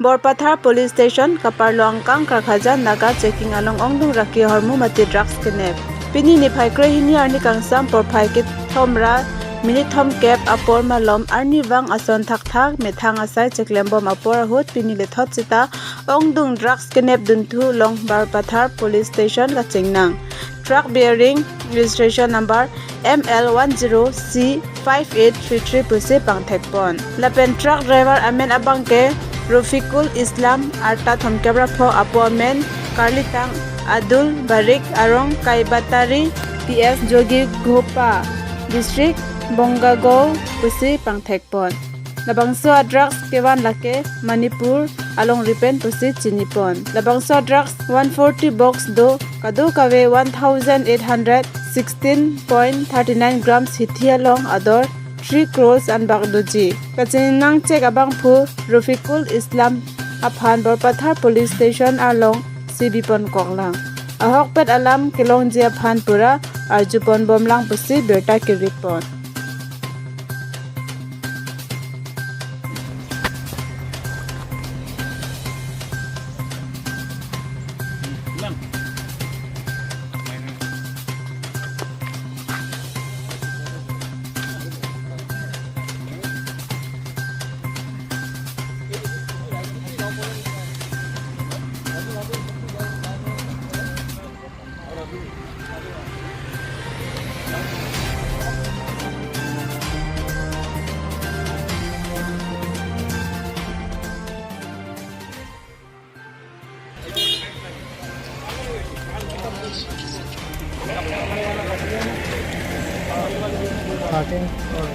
Borpathar Police Station Kaparlong Kang Khakrajan Naka checking along dung raki ahormu mati drugs kenep. Pini ni phai kre hini arni kangsam por phai kit thomra minute thom cap apor malom arni wang ason thak methang asai cheklembom apor hot pini le thot chita dung drugs kenep duntu long Borpathar Police Station la chengnang. Truck bearing registration number ML10C5833 puse pangthekpon. Lapen truck driver amen abangke Rofikul Islam arta thomkebra pho apomen Karlitang Adul Barik Arong Kaibatari PS Jogi Gopa District Bongago pusi pangthekpon. Labangso drugs kewan lake Manipur along ripen pusi chinipon. Labangso drugs 140 box do kadu kawe 1816.39 grams hithi along ador 3 crores and bagdoji. Kachinang check abang phu Rofikul Islam aphan Borpathar Police Station along CB pon koklang. Ahok pet alam kilong ji aphan pura arjupon bomlang pusi berta kiripon. Starting or